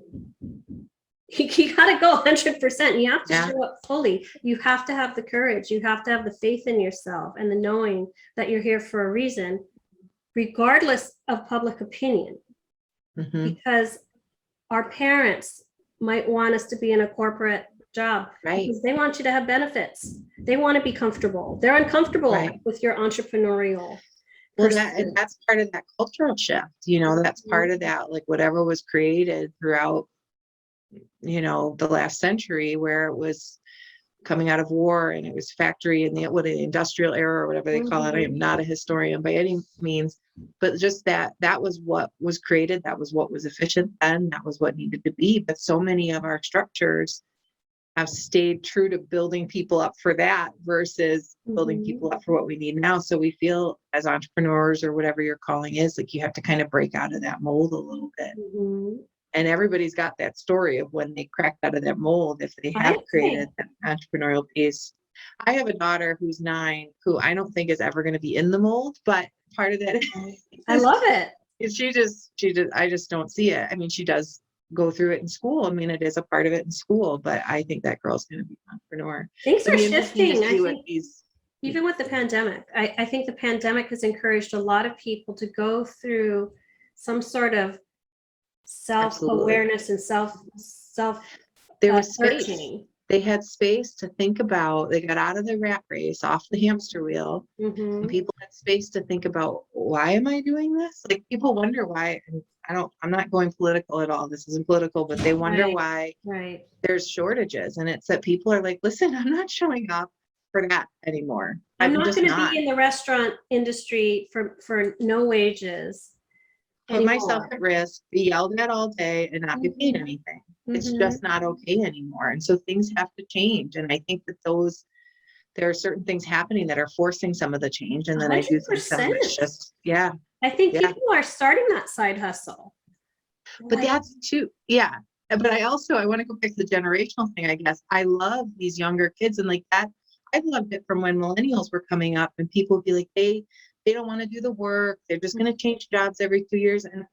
You got to go 100%. You have to Yeah. show up fully. You have to have the courage. You have to have the faith in yourself and the knowing that you're here for a reason, regardless of public opinion. Mhm. Because our parents might want us to be in a corporate job Right. because they want you to have benefits. They want to be comfortable. They're uncomfortable Right. with your entrepreneurial Well, pursuit. that's part of that cultural shift, that's part of that, like whatever was created throughout, the last century, where it was coming out of war and it was factory and the industrial era or whatever they call it. I am not a historian by any means, but just that was what was created. That was what was efficient then. That was what needed to be. But so many of our structures have stayed true to building people up for that versus building people up for what we need now. So we feel as entrepreneurs or whatever your calling is, like you have to kind of break out of that mold a little bit. Mhm. And everybody's got that story of when they cracked out of that mold, if they I have agree. created that entrepreneurial piece. I have a daughter who's 9, who I don't think is ever going to be in the mold, but part of that I love it. is I just don't see it. I mean, she does go through it in school. I mean, it is a part of it in school, but I think that girl's going to be an entrepreneur. Things It'll are be interesting to shifting. I see what think these. even with the pandemic, I think the pandemic has encouraged a lot of people to go through some sort of Absolutely. self-awareness and self There was space. searching. They had space to think about. They got out of the rat race, off the hamster wheel, and Mhm. people had space to think about, why am I doing this? Like people wonder why, and I'm not going political at all. This isn't political, but they wonder why Right. there's shortages. And it's that people are like, listen, I'm not showing up for that anymore. I'm I'm not just going to not. be in the restaurant industry for no wages Put myself anymore. at risk, be yelled at all day and not be paid Mhm. anything. It's Mhm. just not okay anymore. And so things have to change. And I think that there are certain things happening that are forcing some of the change. And then I do think some of it's 100%. just, yeah, I think yeah. people are starting that side hustle. But Like, that's too, yeah. But I want to go back to the generational thing, I guess. I love these younger kids and like that. I've loved it from when millennials were coming up and people would be like, they don't want to do the work. They're just going to change jobs every 2 years. And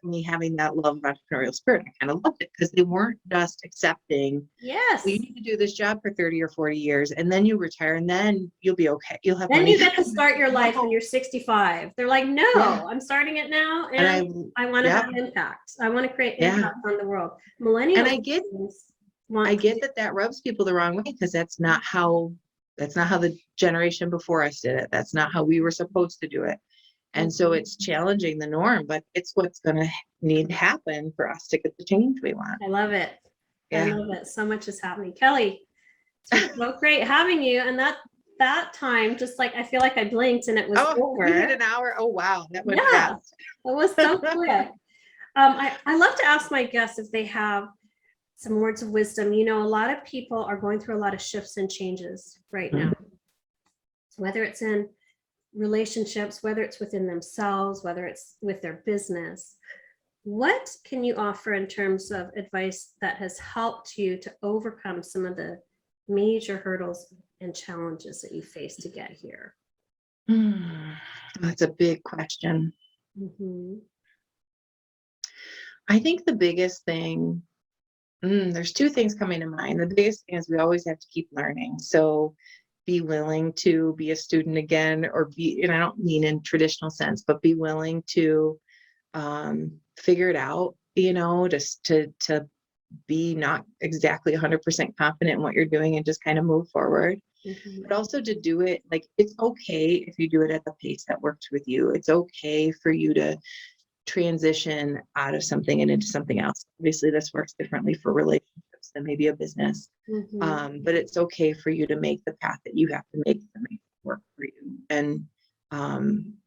me having that love of entrepreneurial spirit, I kind of loved it because they weren't just accepting, yes. well, you need to do this job for 30 or 40 years and then you retire and then you'll be okay. You'll have Then money. you get to start your life when you're 65. They're like, no, Yeah. I'm starting it now And and I want to have impact. I want to create impact on the world. Millennials And I get that rubs people the wrong way because that's not how the generation before us did it. That's not how we were supposed to do it. And so it's challenging the norm, but it's what's going to need to happen for us to get the change we want. I love it. Yeah. I love it. So much is happening. Kelly, it's been so great having you. And that time, just like, I feel like I blinked and it was over. We hit an hour. Oh, wow. That went fast. It was so quick. I love to ask my guests if they have some words of wisdom. A lot of people are going through a lot of shifts and changes right now, whether it's in relationships, whether it's within themselves, whether it's with their business. What can you offer in terms of advice that has helped you to overcome some of the major hurdles and challenges that you face to get here? That's a big question. Mm-hmm. I think the biggest thing, there's 2 things coming to mind. The biggest thing is we always have to keep learning. So be willing to be a student again, and I don't mean in traditional sense, but be willing to figure it out, just to be not exactly 100% confident in what you're doing and just kind of move forward. Mm-hmm. But also to do it, like, it's okay if you do it at the pace that works with you. It's okay for you to transition out of something and into something else. Obviously, this works differently for relationships than maybe a business. Mm-hmm. But it's okay for you to make the path that you have to make it work for you. And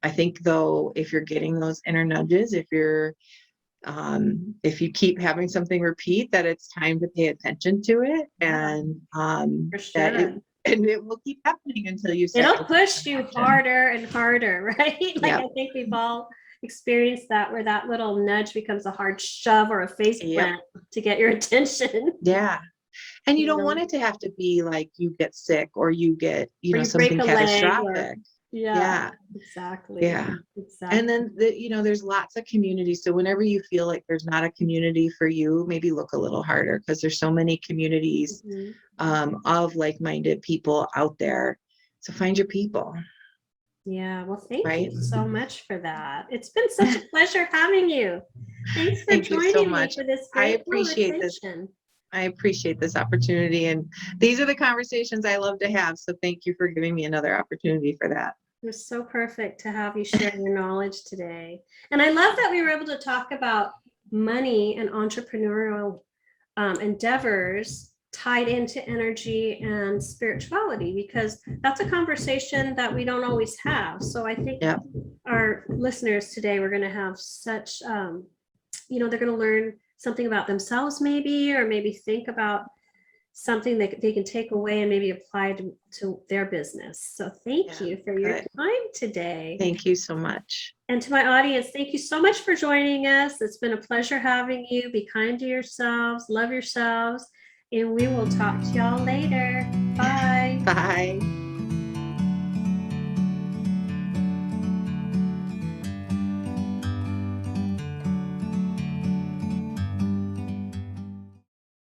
I think, though, if you're getting those inner nudges, if you're if you keep having something repeat, that it's time to pay attention to it, Yeah, and for that sure. it will keep happening until you start It'll to take push you action. harder and harder, right? Like Yep. I think we've all experienced that, where that little nudge becomes a hard shove or a face Yep. plant to get your attention. Yeah. And you You don't want know, it to have to be like you get sick or you get, or you break something a leg, or catastrophic. yeah, Yeah. exactly. Yeah. And Exactly. then there's lots of communities. So whenever you feel like there's not a community for you, maybe look a little harder, because there's so many communities Mhm. of like-minded people out there. So find your people, Yeah, well, thank right? you so much for that. It's been such a pleasure having you. Thanks for Thank you so joining me much. for this I great appreciate this. conversation. I appreciate this opportunity. And these are the conversations I love to have. So thank you for giving me another opportunity for that. It was so perfect to have you share your knowledge today. And I love that we were able to talk about money and entrepreneurial endeavors tied into energy and spirituality, because that's a conversation that we don't always have. So I think Yeah. our listeners today, we're going to have such, they're going to learn something about themselves, maybe, or maybe think about something that they can take away and maybe apply to their business. So thank Yeah. you for your Good. time today. Thank you so much. And to my audience, thank you so much for joining us. It's been a pleasure having you. Be kind to yourselves, love yourselves, and we will talk to y'all later. Bye. Bye.